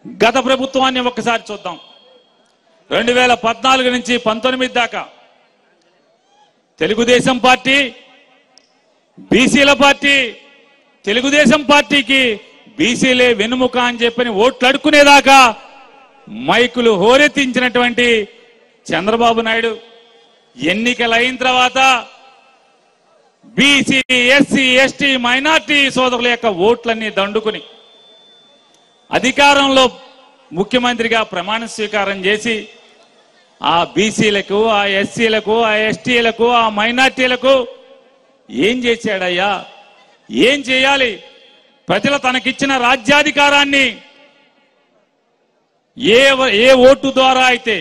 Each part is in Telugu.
గత ప్రభుత్వాన్ని ఒక్కసారి చూద్దాం. 2014 నుంచి 19 దాకా తెలుగుదేశం పార్టీ, బీసీల పార్టీ, తెలుగుదేశం పార్టీకి బీసీలే వెన్నుముక అని చెప్పని ఓట్లు అడుక్కునేదాకా మైకులు హోరెత్తించినటువంటి చంద్రబాబు నాయుడు ఎన్నికలు అయిన తర్వాత బీసీ, ఎస్సీ, ఎస్టీ, మైనార్టీ సోదరుల యొక్క ఓట్లన్నీ దండుకుని అధికారంలో ముఖ్యమంత్రిగా ప్రమాణ స్వీకారం చేసి ఆ బీసీలకు, ఆ ఎస్సీలకు, ఆ ఎస్టీలకు, ఆ మైనార్టీలకు ఏం చేశాడయ్యా? ఏం చేయాలి? ప్రజలు తనకిచ్చిన రాజ్యాధికారాన్ని ఏ ఓటు ద్వారా అయితే,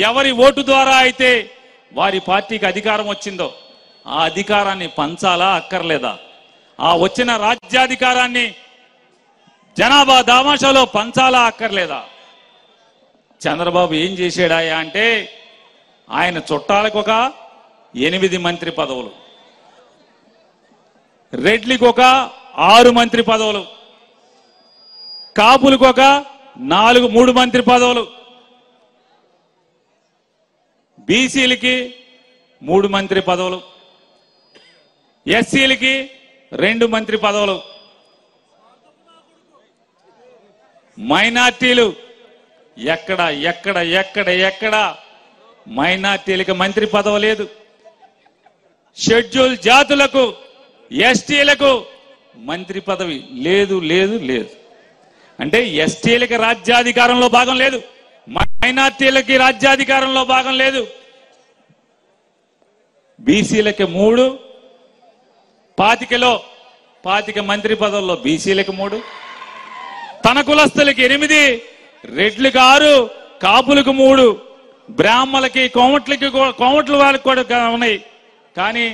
ఎవరి ఓటు ద్వారా అయితే వారి పార్టీకి అధికారం వచ్చిందో ఆ అధికారాన్ని పంచాలా అక్కర్లేదా? ఆ వచ్చిన రాజ్యాధికారాన్ని జనాభా దామాషాలో పంచాలా అక్కర్లేదా? చంద్రబాబు ఏం చేశాడాయా అంటే ఆయన చుట్టాలకు ఒక 8 మంత్రి పదవులు, రెడ్లికి ఒక 6 మంత్రి పదవులు, కాపులకు ఒక 3 మంత్రి పదవులు, బీసీలకి 3 మంత్రి పదవులు, ఎస్సీలకి 2 మంత్రి పదవులు, మైనార్టీలు ఎక్కడ ఎక్కడ ఎక్కడ ఎక్కడ మైనార్టీలకు మంత్రి పదవి లేదు. షెడ్యూల్ జాతులకు, ఎస్టీలకు మంత్రి పదవి లేదు లేదు లేదు. అంటే ఎస్టీలకి రాజ్యాధికారంలో భాగం లేదు, మైనార్టీలకి రాజ్యాధికారంలో భాగం లేదు. బీసీలకి 3, 25 మంత్రి పదవుల్లో బీసీలకి 3, తన కులస్తులకి 8, రెడ్లకు 6, కాపులకు 3, బ్రాహ్మలకి, కోమట్ల వాళ్ళకి కూడా ఉన్నాయి. కానీ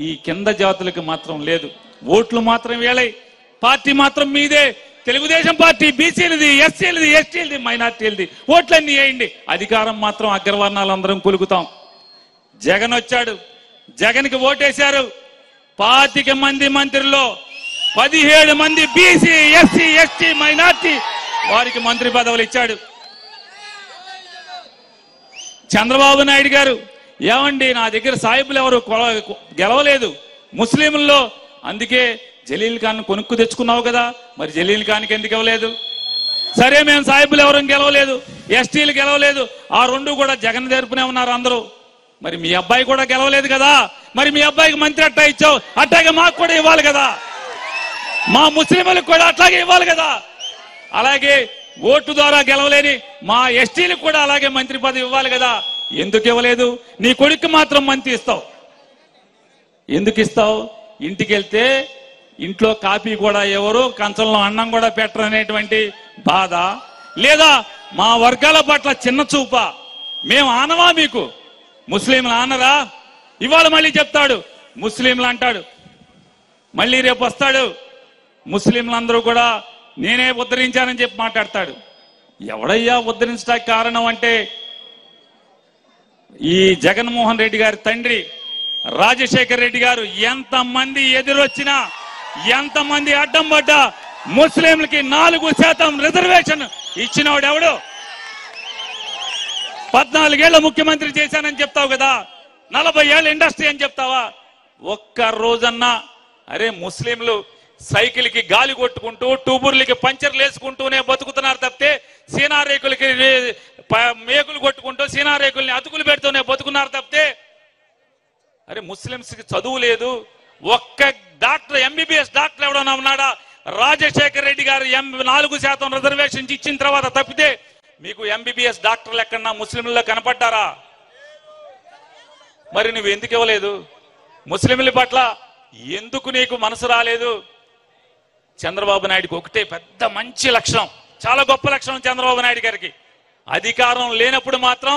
ఈ కింద జాతులకు మాత్రం లేదు. ఓట్లు మాత్రం వేళై, పార్టీ మాత్రం మీదే. తెలుగుదేశం పార్టీ బీసీలది, ఎస్సీలది, ఎస్టీలది, మైనార్టీలది. ఓట్లన్నీ వేయండి, అధికారం మాత్రం అగ్రవర్ణాలందరం కొలుకుతాం. జగన్ వచ్చాడు, జగన్కి ఓటేశారు. 25 మంది మంత్రుల్లో 17 మంది బీసీ, ఎస్సీ, ఎస్టీ, మైనార్టీ వారికి మంత్రి పదవులు ఇచ్చాడు. చంద్రబాబు నాయుడు గారు ఏమండి, నా దగ్గర సాయిబులు ఎవరు గెలవలేదు ముస్లింల్లో, అందుకే జలీల్ ఖాన్ కొనుక్కు తెచ్చుకున్నావు కదా, మరి జలీల్ ఖాన్కి ఎందుకు ఇవ్వలేదు? సరే, మేము సాయిబులు ఎవరు గెలవలేదు, ఎస్టీలు గెలవలేదు, ఆ 2 కూడా జగన్ తరపునే ఉన్నారు అందరూ. మరి మీ అబ్బాయి కూడా గెలవలేదు కదా, మరి మీ అబ్బాయికి మంత్రి అట్టా ఇచ్చావు, అట్టాగే మాకు కూడా ఇవ్వాలి కదా, మా ముస్లింలకు కూడా అట్లాగే ఇవ్వాలి కదా. అలాగే ఓటు ద్వారా గెలవలేని మా ఎస్టీలకు కూడా అలాగే మంత్రి పదవి ఇవ్వాలి కదా, ఎందుకు ఇవ్వలేదు? నీ కొడుకు మాత్రం మంత్రి ఇస్తావు. ఎందుకు ఇస్తావు? ఇంటికి వెళ్తే ఇంట్లో కాఫీ కూడా ఎవరు, కంచంలో అన్నం కూడా పెట్టరు అనేటువంటి బాధ, లేదా మా వర్గాల పట్ల చిన్న చూప? మేము ఆనవా మీకు? ముస్లింలు ఆనరా? ఇవాళ మళ్ళీ చెప్తాడు ముస్లింలు అంటాడు, మళ్ళీ రేపు వస్తాడు ముస్లింలందరూ కూడా నేనే ఉద్ధరించానని చెప్పి మాట్లాడతాడు. ఎవడయ్యా ఉద్ధరించడానికి కారణం అంటే ఈ జగన్మోహన్ రెడ్డి గారి తండ్రి రాజశేఖర్ రెడ్డి గారు. ఎంతమంది ఎదురొచ్చినా, ఎంతమంది అడ్డం పడ్డా ముస్లింలకి 4% రిజర్వేషన్ ఇచ్చినవాడు ఎవడు? 14 ఏళ్ల ముఖ్యమంత్రి చేశానని చెప్తావు కదా, 40 ఏళ్ల ఇండస్ట్రీ అని చెప్తావా? ఒక్క రోజన్నా అరే ముస్లింలు సైకిల్కి గాలి కొట్టుకుంటూ, టూబుర్లకి పంచర్లు వేసుకుంటూనే బతుకుతున్నారు తప్పితే, సీనారేకులకి మేకులు కొట్టుకుంటూ, సీనారేకుల్ని అతుకులు పెడుతూనే బతుకున్నారు తప్పితే, అరే ముస్లింస్ కి చదువు లేదు. ఒక్క డాక్టర్, ఎంబీబీఎస్ డాక్టర్ ఎవడన్నా ఉన్నాడా? రాజశేఖర్ రెడ్డి గారు 4% రిజర్వేషన్ ఇచ్చిన తర్వాత తప్పితే మీకు ఎంబీబీఎస్ డాక్టర్లు ఎక్కడన్నా ముస్లింల్లో కనపడ్డారా? మరి నువ్వు ఎందుకు ఇవ్వలేదు? ముస్లింల పట్ల ఎందుకు నీకు మనసు రాలేదు? చంద్రబాబు నాయుడుకి ఒకటే పెద్ద మంచి లక్షణం, చాలా గొప్ప లక్షణం చంద్రబాబు నాయుడు గారికి. అధికారం లేనప్పుడు మాత్రం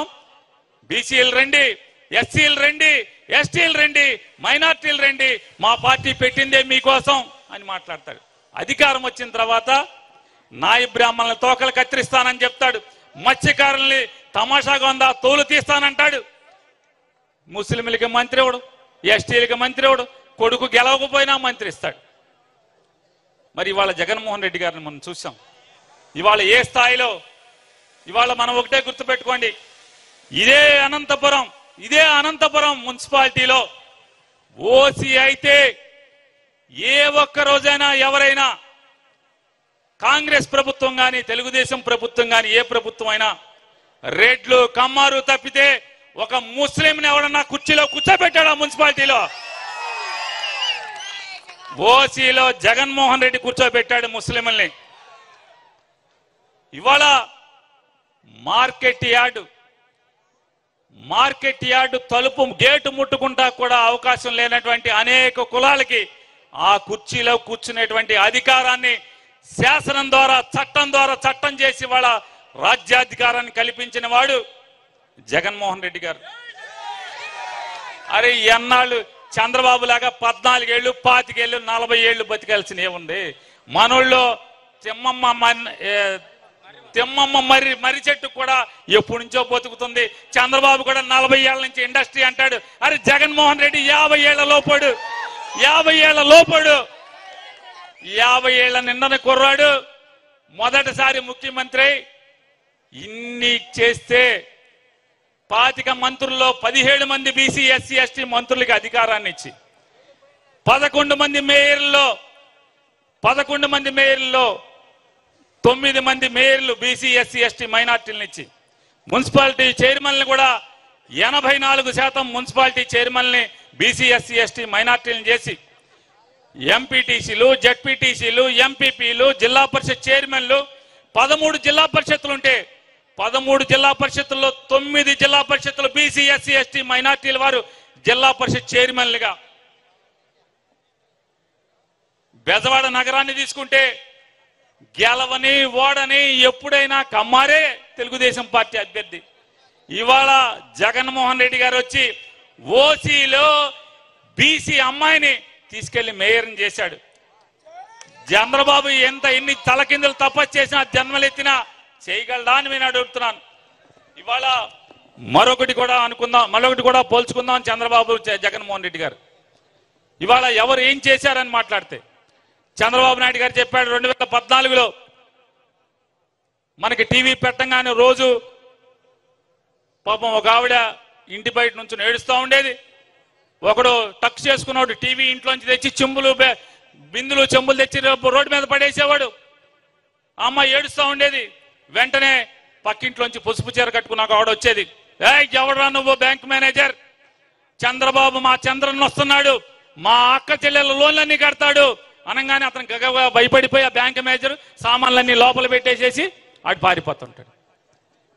బీసీలు రండి, ఎస్సీలు రండి, ఎస్టీలు రండి, మైనార్టీలు రండి, మా పార్టీ పెట్టిందే మీకోసం అని మాట్లాడతాడు. అధికారం వచ్చిన తర్వాత నాయ బ్రాహ్మణుల తోకలు కత్తిరిస్తానని చెప్తాడు, మత్స్యకారుల్ని తమాషాగా ఉందా తోలు తీస్తానంటాడు. ముస్లింలకి మంత్రి ఎవడు, ఎస్టీలకి మంత్రి ఎవడు? కొడుకు గెలవకపోయినా మంత్రి ఇస్తాడు. మరి ఇవాళ జగన్మోహన్ రెడ్డి గారిని మనం చూసాం. ఇవాళ ఏ స్థాయిలో, ఇవాళ మనం ఒకటే గుర్తుపెట్టుకోండి, ఇదే అనంతపురం మున్సిపాలిటీలో ఓసీ అయితే ఏ ఒక్క రోజైనా ఎవరైనా కాంగ్రెస్ ప్రభుత్వం గాని తెలుగుదేశం ప్రభుత్వం గాని ఏ ప్రభుత్వం అయినా రెడ్లు కమ్మారు తప్పితే ఒక ముస్లింని ఎవడన్నా కుర్చీలో కూర్చోబెట్టాడు ఆ మున్సిపాలిటీలో? ఓసీలో జగన్మోహన్ రెడ్డి కూర్చోబెట్టాడు ముస్లింల్ని. ఇవాళ మార్కెట్ యార్డు తలుపు గేటు ముట్టుకుంటా కూడా అవకాశం లేనటువంటి అనేక కులాలకి ఆ కుర్చీలో కూర్చునేటువంటి అధికారాన్ని శాసనం ద్వారా చట్టం చేసి వాళ్ళ రాజ్యాధికారాన్ని కల్పించిన వాడు జగన్మోహన్ రెడ్డి గారు. అరే ఎన్నాళ్ళు చంద్రబాబు లాగా 14 ఏళ్ళు 25 ఏళ్ళు 40 ఏళ్ళు బతికాల్సిన ఏముంది? మనోళ్ళు తిమ్మమ్మ మర్రి చెట్టు కూడా ఎప్పటి నుంచో బతుకుతుంది. చంద్రబాబు కూడా 40 ఏళ్ల నుంచి ఇండస్ట్రీ అంటాడు. అరే జగన్మోహన్ రెడ్డి 50 ఏళ్ల లోపడు 50 ఏళ్ల నిండని కుర్రాడు. మొదటిసారి ముఖ్యమంత్రి. ఇన్ని చేస్తే 25 మంత్రుల్లో 17 మంది బీసీ ఎస్సీ ఎస్టీ మంత్రులకి అధికారాన్ని ఇచ్చి 11 మంది మేయర్లో 9 మంది మేయర్లు బీసీ ఎస్సీ ఎస్టీ మైనార్టీలను ఇచ్చి మున్సిపాలిటీ చైర్మన్లు కూడా 84% మున్సిపాలిటీ చైర్మన్ని బీసీ ఎస్సీ ఎస్టీ మైనార్టీలను చేసి ఎంపీటీసీలు జెడ్పీటీసీలు ఎంపీపీలు జిల్లా పరిషత్ చైర్మన్లు 13 జిల్లా పరిషత్తులుంటే 13 జిల్లా పరిషత్తుల్లో 9 జిల్లా పరిషత్తులు బీసీ ఎస్సీ ఎస్టీ మైనార్టీల వారు జిల్లా పరిషత్ చైర్మన్లుగా. బెజవాడ నగరాన్ని తీసుకుంటే గెలవని ఓడని ఎప్పుడైనా కమ్మారే తెలుగుదేశం పార్టీ అభ్యర్థి. ఇవాళ జగన్మోహన్ రెడ్డి గారు వచ్చి ఓసీలో బీసీ అమ్మాయిని తీసుకెళ్లి మేయర్ని చేశాడు. చంద్రబాబు ఎన్ని తలకిందులు తపస్సు చేసినా జన్మలెత్తినా చేయగలడా అని నేను అడుగుతున్నాను. ఇవాళ మరొకటి కూడా పోల్చుకుందాం. చంద్రబాబు జగన్మోహన్ రెడ్డి గారు ఇవాళ ఎవరు ఏం చేశారని మాట్లాడితే చంద్రబాబు నాయుడు గారు చెప్పాడు 2014లో మనకి టీవీ పెట్టంగానే రోజు పాపం ఒక ఆవిడ ఇంటి బయట నుంచి ఏడుస్తూ ఉండేది. ఒకడు టక్ చేసుకున్నాడు టీవీ ఇంట్లోంచి తెచ్చి బిందులు చెంబులు తెచ్చి రోడ్డు మీద పడేసేవాడు. అమ్మాయి ఏడుస్తూ ఉండేది. వెంటనే పక్కింట్లోంచి పసుపు చీర కట్టుకున్నాక ఆవిడ వచ్చేది. ఎవడరా నువ్వు? Bank manager. చంద్రబాబు మా చంద్రన్ వస్తున్నాడు, మా అక్క చెల్లెల లోన్లన్నీ కడతాడు అనగానే అతను గగగా భయపడిపోయి ఆ బ్యాంక్ మేనేజర్ సామాన్లన్నీ లోపల పెట్టేసేసి అటు పారిపోతుంటాడు.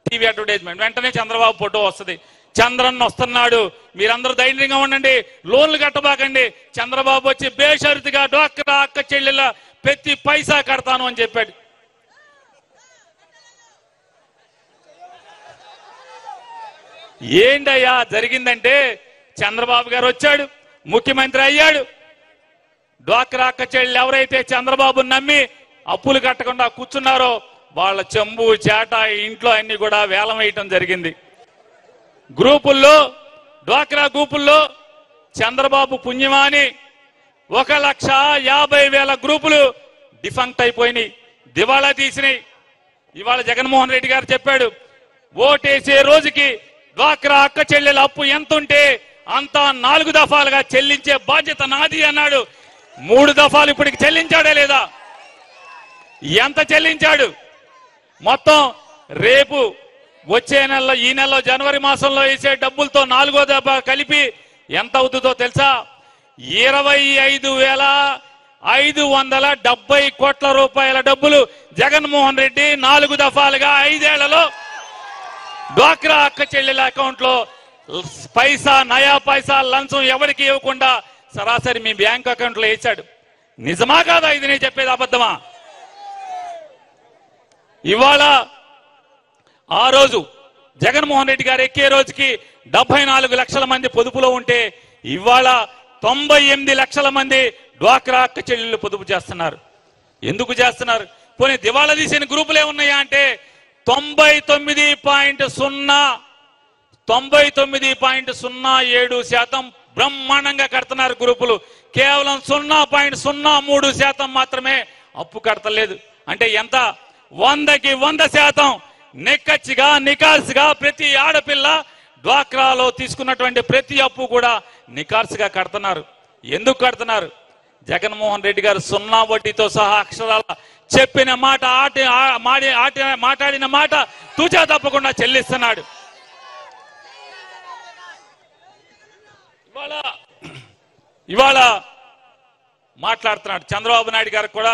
టీవీ అడ్వర్టైజ్మెంట్ వెంటనే చంద్రబాబు ఫోటో వస్తుంది. చంద్రన్ వస్తున్నాడు, మీరందరూ ధైర్యంగా ఉండండి, లోన్లు కట్టబాకండి. చంద్రబాబు వచ్చి బేషరతుగా డ్వాక్రా అక్క చెల్లెల ప్రతి పైసా కడతాను అని చెప్పాడు. ఏంటయ్యా జరిగిందంటే చంద్రబాబు గారు వచ్చాడు, ముఖ్యమంత్రి అయ్యాడు. డ్వాక్రా అక్క చెల్లెలు ఎవరైతే చంద్రబాబు నమ్మి అప్పులు కట్టకుండా కూర్చున్నారో వాళ్ళ చెంబు చేట ఇంట్లో అన్ని కూడా వేలం వేయటం జరిగింది. గ్రూపుల్లో డ్వాక్రా గ్రూపుల్లో చంద్రబాబు పుణ్యమాని 1,50,000 గ్రూపులు డిఫంక్ట్ అయిపోయినాయి, దివాళా తీసినాయి. ఇవాళ జగన్మోహన్ రెడ్డి గారు చెప్పాడు ఓటేసే రోజుకి డ్వాక్రా అక్క చెల్లెల అప్పు ఎంత ఉంటే అంతా 4 దఫాలుగా చెల్లించే బాధ్యత నాది అన్నాడు. 3 దఫాలు ఇప్పటికి చెల్లించాడే లేదా? ఎంత చెల్లించాడు? మొత్తం రేపు వచ్చే నెలలో ఈ నెలలో జనవరి మాసంలో వేసే డబ్బులతో 4వ దఫా కలిపి ఎంత అవుతుందో తెలుసా? 25,570 కోట్ల రూపాయల డబ్బులు జగన్మోహన్ రెడ్డి 4 దఫాలుగా 5 ఏళ్లలో డ్వాక్రా అక్క చెల్లెల అకౌంట్ లో నయా పైసా లంచం ఎవరికి ఇవ్వకుండా సరాసరి మీ బ్యాంక్ అకౌంట్ లో వేశాడు. నిజమా కాదా? ఇది నేను చెప్పేది అబద్ధమా? ఇవాళ ఆ రోజు జగన్మోహన్ రెడ్డి గారు ఎక్కే రోజుకి 74 లక్షల మంది పొదుపులో ఉంటే ఇవాళ 98 లక్షల మంది డ్వాక్రా అక్క చెల్లెళ్ళు పొదుపు చేస్తున్నారు. ఎందుకు చేస్తున్నారు? పోనీ దివాళా తీసిన గ్రూపులే ఉన్నాయా అంటే 99.07% బ్రహ్మాండంగా కడుతున్నారు గ్రూపులు. కేవలం 0.03% మాత్రమే అప్పు కడతలేదు. అంటే ఎంత? 100కి 100% నిక్కచ్చిగా నికార్సుగా ప్రతి ఆడపిల్ల డ్వాక్రాలో తీసుకున్నటువంటి ప్రతి అప్పు కూడా నికార్సుగా కడుతున్నారు. ఎందుకు కడుతున్నారు? జగన్మోహన్ రెడ్డి గారు 0 వడ్డీతో సహా అక్షరాల చెప్పిన మాట మాట్లాడిన మాట తూచా తప్పకుండా చెల్లిస్తున్నాడు. ఇవాళ మాట్లాడుతున్నాడు. చంద్రబాబు నాయుడు గారు కూడా